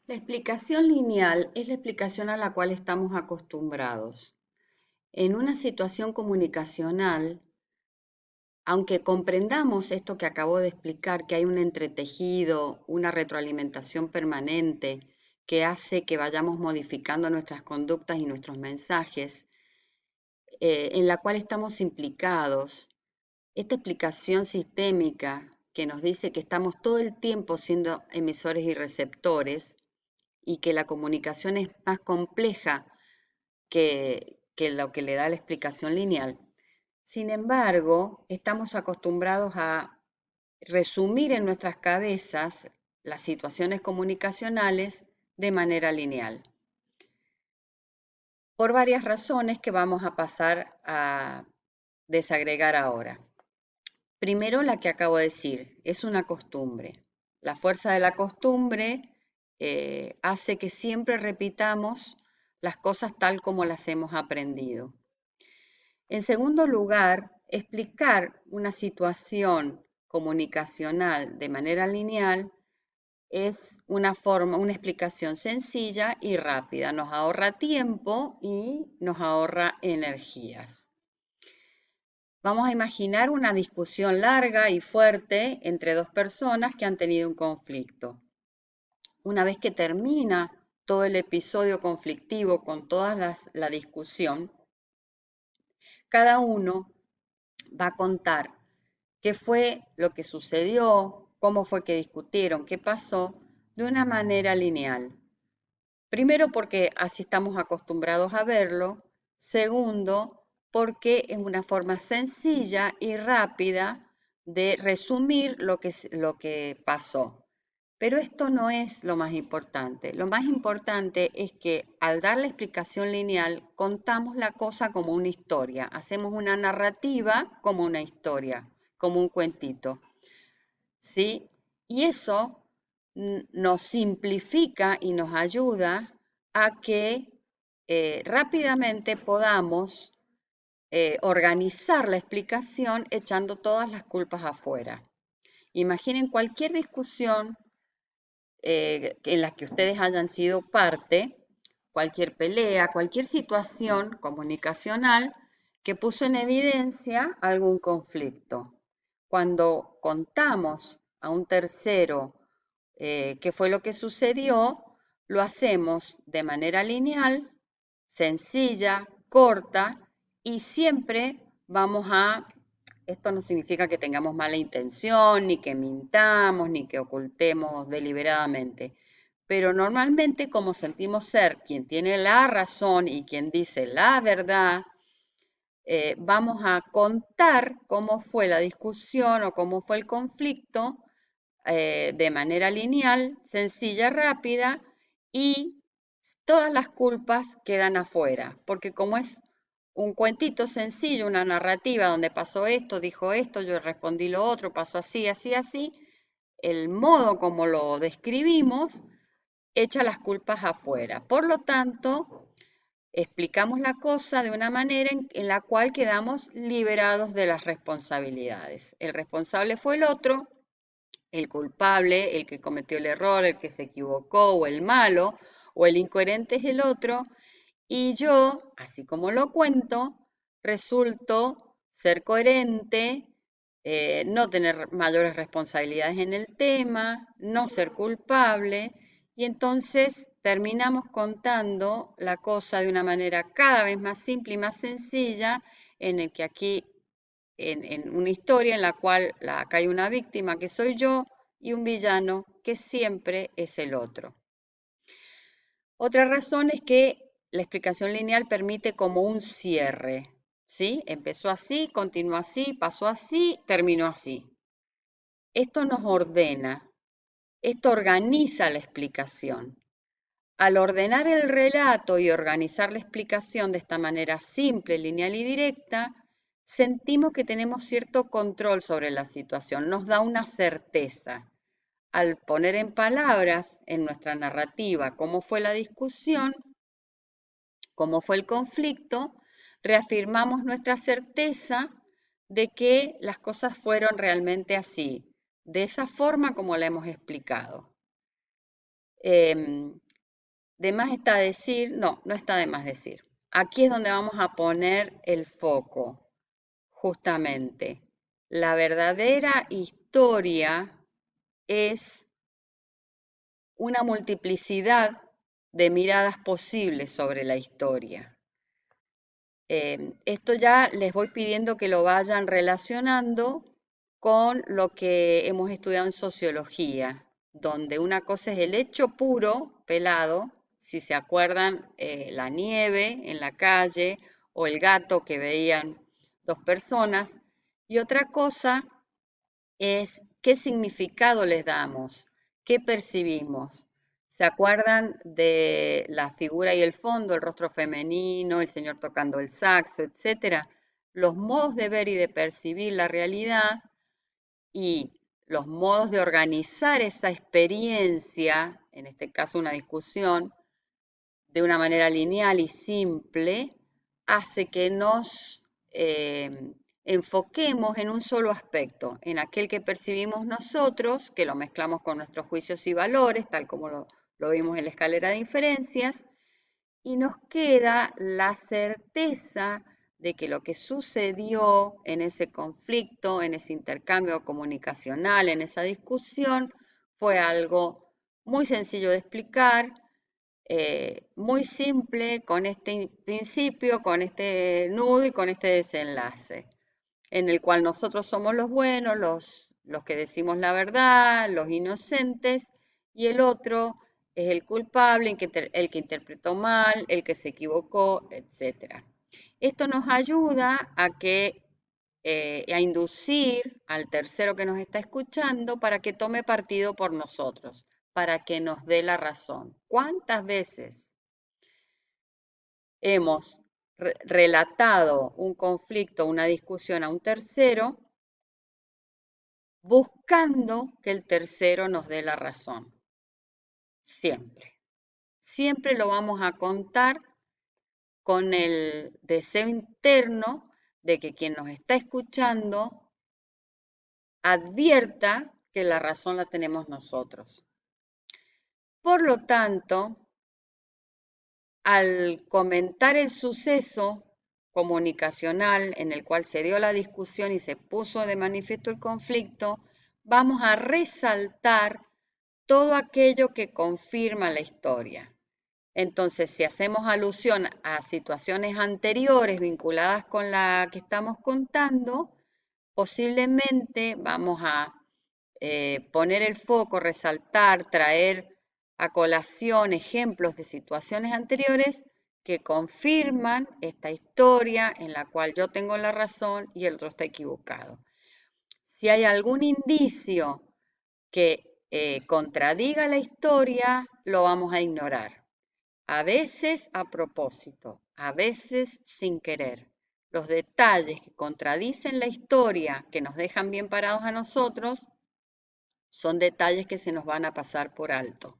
La explicación lineal es la explicación a la cual estamos acostumbrados. En una situación comunicacional, aunque comprendamos esto que acabo de explicar, que hay un entretejido, una retroalimentación permanente que hace que vayamos modificando nuestras conductas y nuestros mensajes, en la cual estamos implicados, esta explicación sistémica que nos dice que estamos todo el tiempo siendo emisores y receptores, y que la comunicación es más compleja que lo que le da la explicación lineal. Sin embargo, estamos acostumbrados a resumir en nuestras cabezas las situaciones comunicacionales de manera lineal, por varias razones que vamos a pasar a desagregar ahora. Primero, la que acabo de decir, es una costumbre. La fuerza de la costumbre hace que siempre repitamos las cosas tal como las hemos aprendido. En segundo lugar, explicar una situación comunicacional de manera lineal es una forma, una explicación sencilla y rápida. Nos ahorra tiempo y nos ahorra energías. Vamos a imaginar una discusión larga y fuerte entre dos personas que han tenido un conflicto. Una vez que termina todo el episodio conflictivo con toda la discusión, cada uno va a contar qué fue lo que sucedió, cómo fue que discutieron, qué pasó, de una manera lineal. Primero, porque así estamos acostumbrados a verlo. Segundo, porque es una forma sencilla y rápida de resumir lo que pasó. Pero esto no es lo más importante. Lo más importante es que al dar la explicación lineal, contamos la cosa como una historia. Hacemos una narrativa como una historia, como un cuentito. ¿Sí? Y eso nos simplifica y nos ayuda a que rápidamente podamos organizar la explicación echando todas las culpas afuera. Imaginen cualquier discusión en la que ustedes hayan sido parte, cualquier pelea, cualquier situación comunicacional que puso en evidencia algún conflicto. Cuando contamos a un tercero qué fue lo que sucedió, lo hacemos de manera lineal, sencilla, corta y siempre vamos a, esto no significa que tengamos mala intención, ni que mintamos, ni que ocultemos deliberadamente, pero normalmente como sentimos ser quien tiene la razón y quien dice la verdad, vamos a contar cómo fue la discusión o cómo fue el conflicto de manera lineal, sencilla, rápida y todas las culpas quedan afuera, porque como es un cuentito sencillo, una narrativa donde pasó esto, dijo esto, yo respondí lo otro, pasó así, así, así, el modo como lo describimos echa las culpas afuera. Por lo tanto, explicamos la cosa de una manera en la cual quedamos liberados de las responsabilidades. El responsable fue el otro, el culpable, el que cometió el error, el que se equivocó, o el malo, o el incoherente es el otro, y yo, así como lo cuento, resulto ser coherente, no tener mayores responsabilidades en el tema, no ser culpable, y entonces terminamos contando la cosa de una manera cada vez más simple y más sencilla, en el que aquí en una historia en la cual acá hay una víctima que soy yo y un villano que siempre es el otro. Otra razón es que la explicación lineal permite como un cierre, ¿sí? Empezó así, continuó así, pasó así, terminó así. Esto nos ordena, esto organiza la explicación. Al ordenar el relato y organizar la explicación de esta manera simple, lineal y directa, sentimos que tenemos cierto control sobre la situación, nos da una certeza. Al poner en palabras en nuestra narrativa cómo fue la discusión, cómo fue el conflicto, reafirmamos nuestra certeza de que las cosas fueron realmente así, de esa forma como la hemos explicado. Em, de más está decir, no, no está de más decir. Aquí es donde vamos a poner el foco, justamente. La verdadera historia es una multiplicidad de miradas posibles sobre la historia. Esto ya les voy pidiendo que lo vayan relacionando con lo que hemos estudiado en sociología, donde una cosa es el hecho puro, pelado, si se acuerdan, la nieve en la calle o el gato que veían dos personas, y otra cosa es qué significado les damos, qué percibimos. ¿Se acuerdan de la figura y el fondo, el rostro femenino, el señor tocando el saxo, etcétera? Los modos de ver y de percibir la realidad y los modos de organizar esa experiencia, en este caso una discusión, de una manera lineal y simple, hace que nos enfoquemos en un solo aspecto, en aquel que percibimos nosotros, que lo mezclamos con nuestros juicios y valores, tal como lo vimos en la escalera de inferencias, y nos queda la certeza de que lo que sucedió en ese conflicto, en ese intercambio comunicacional, en esa discusión, fue algo muy sencillo de explicar, muy simple, con este principio, con este nudo y con este desenlace, en el cual nosotros somos los buenos, los que decimos la verdad, los inocentes, y el otro es el culpable, el que interpretó mal, el que se equivocó, etc. Esto nos ayuda a inducir al tercero que nos está escuchando para que tome partido por nosotros, para que nos dé la razón. ¿Cuántas veces hemos relatado un conflicto, una discusión a un tercero, buscando que el tercero nos dé la razón? Siempre. Siempre lo vamos a contar con el deseo interno de que quien nos está escuchando advierta que la razón la tenemos nosotros. Por lo tanto, al comentar el suceso comunicacional en el cual se dio la discusión y se puso de manifiesto el conflicto, vamos a resaltar todo aquello que confirma la historia. Entonces, si hacemos alusión a situaciones anteriores vinculadas con la que estamos contando, posiblemente vamos a poner el foco, resaltar, traer a colación ejemplos de situaciones anteriores que confirman esta historia en la cual yo tengo la razón y el otro está equivocado. Si hay algún indicio que contradiga la historia, lo vamos a ignorar. A veces a propósito, a veces sin querer. Los detalles que contradicen la historia, que nos dejan bien parados a nosotros, son detalles que se nos van a pasar por alto.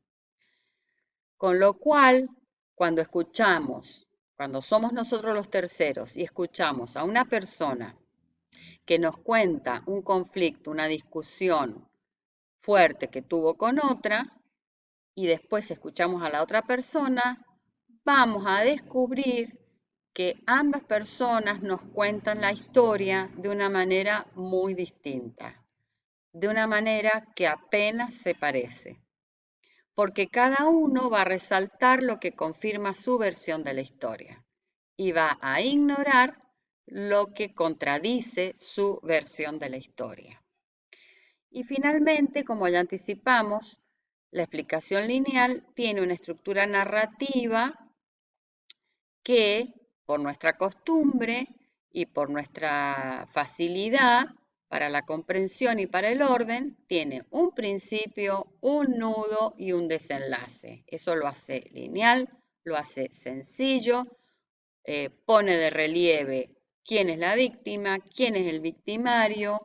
Con lo cual, cuando escuchamos, cuando somos nosotros los terceros y escuchamos a una persona que nos cuenta un conflicto, una discusión fuerte que tuvo con otra, y después escuchamos a la otra persona, vamos a descubrir que ambas personas nos cuentan la historia de una manera muy distinta, de una manera que apenas se parece, porque cada uno va a resaltar lo que confirma su versión de la historia y va a ignorar lo que contradice su versión de la historia. Y finalmente, como ya anticipamos, la explicación lineal tiene una estructura narrativa que, por nuestra costumbre y por nuestra facilidad para la comprensión y para el orden, tiene un principio, un nudo y un desenlace. Eso lo hace lineal, lo hace sencillo, pone de relieve quién es la víctima, quién es el victimario,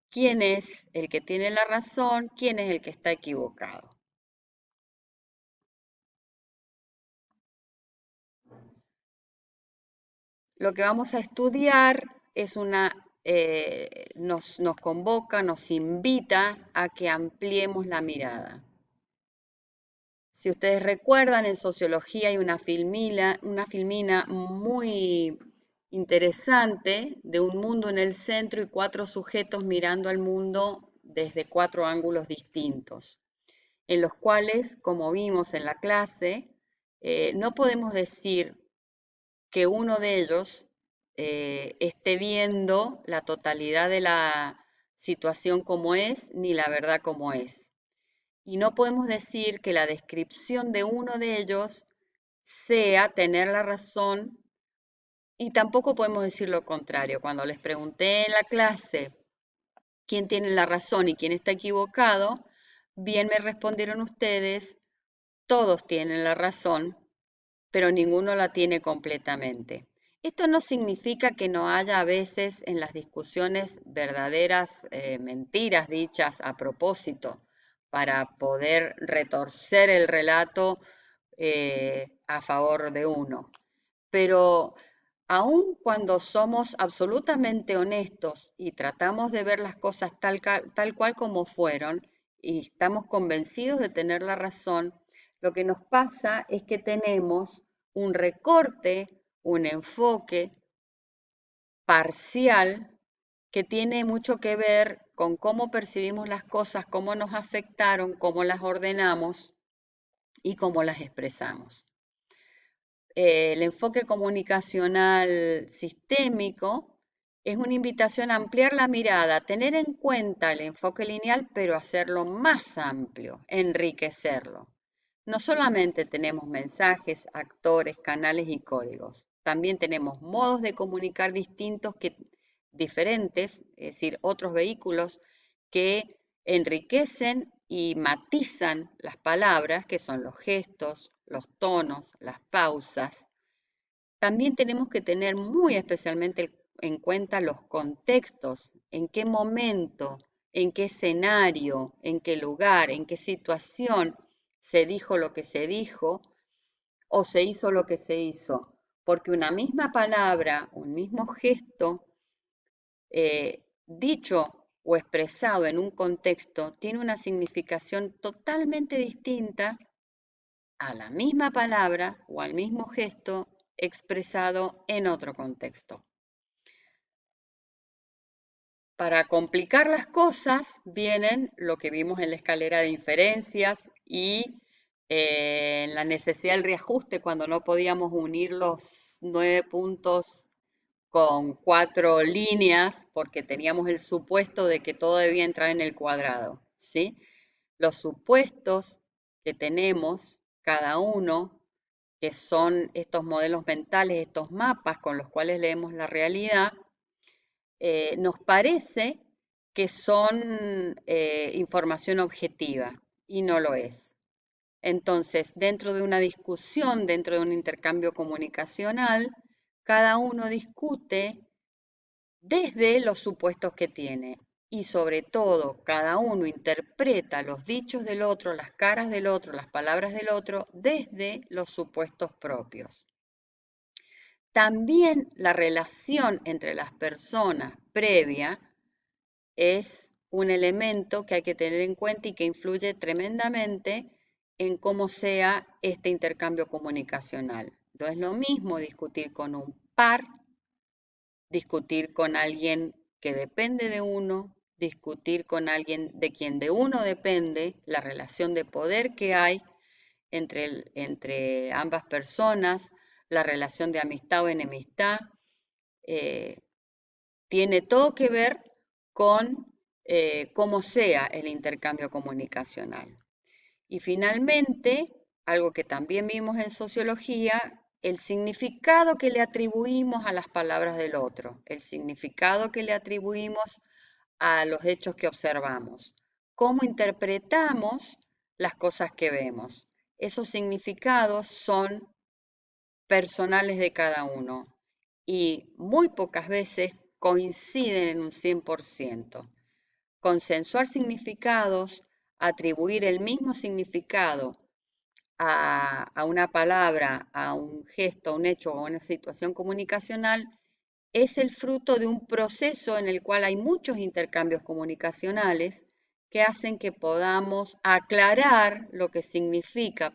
quién es el que tiene la razón, quién es el que está equivocado. Lo que vamos a estudiar es nos convoca, nos invita a que ampliemos la mirada. Si ustedes recuerdan, en sociología hay una filmina muy interesante de un mundo en el centro y cuatro sujetos mirando al mundo desde cuatro ángulos distintos, en los cuales, como vimos en la clase, no podemos decir que uno de ellos esté viendo la totalidad de la situación como es, ni la verdad como es. Y no podemos decir que la descripción de uno de ellos sea tener la razón y tampoco podemos decir lo contrario. Cuando les pregunté en la clase quién tiene la razón y quién está equivocado, bien me respondieron ustedes, todos tienen la razón, pero ninguno la tiene completamente. Esto no significa que no haya a veces en las discusiones verdaderas mentiras dichas a propósito para poder retorcer el relato a favor de uno. Pero aun cuando somos absolutamente honestos y tratamos de ver las cosas tal cual como fueron y estamos convencidos de tener la razón, lo que nos pasa es que tenemos un recorte, un enfoque parcial que tiene mucho que ver con cómo percibimos las cosas, cómo nos afectaron, cómo las ordenamos y cómo las expresamos. El enfoque comunicacional sistémico es una invitación a ampliar la mirada, tener en cuenta el enfoque lineal, pero hacerlo más amplio, enriquecerlo. No solamente tenemos mensajes, actores, canales y códigos, también tenemos modos de comunicar distintos diferentes, es decir, otros vehículos que enriquecen y matizan las palabras, que son los gestos, los tonos, las pausas. También tenemos que tener muy especialmente en cuenta los contextos, en qué momento, en qué escenario, en qué lugar, en qué situación se dijo lo que se dijo o se hizo lo que se hizo. Porque una misma palabra, un mismo gesto, dicho o expresado en un contexto, tiene una significación totalmente distinta a la misma palabra o al mismo gesto expresado en otro contexto. Para complicar las cosas vienen lo que vimos en la escalera de inferencias y la necesidad del reajuste cuando no podíamos unir los 9 puntos con 4 líneas porque teníamos el supuesto de que todo debía entrar en el cuadrado, ¿sí? Los supuestos que tenemos cada uno, que son estos modelos mentales, estos mapas con los cuales leemos la realidad, nos parece que son información objetiva y no lo es. Entonces, dentro de una discusión, dentro de un intercambio comunicacional, cada uno discute desde los supuestos que tiene y sobre todo cada uno interpreta los dichos del otro, las caras del otro, las palabras del otro desde los supuestos propios. También la relación entre las personas previa es un elemento que hay que tener en cuenta y que influye tremendamente en cómo sea este intercambio comunicacional. No es lo mismo discutir con un par, discutir con alguien que depende de uno, discutir con alguien de quien de uno depende, la relación de poder que hay entre ambas personas, la relación de amistad o enemistad, eh, tiene todo que ver con cómo sea el intercambio comunicacional. Y finalmente, algo que también vimos en sociología, el significado que le atribuimos a las palabras del otro, el significado que le atribuimos a los hechos que observamos, cómo interpretamos las cosas que vemos. Esos significados son personales de cada uno y muy pocas veces coinciden en un 100%. Consensuar significados, atribuir el mismo significado a una palabra, a un gesto, a un hecho o a una situación comunicacional es el fruto de un proceso en el cual hay muchos intercambios comunicacionales que hacen que podamos aclarar lo que significa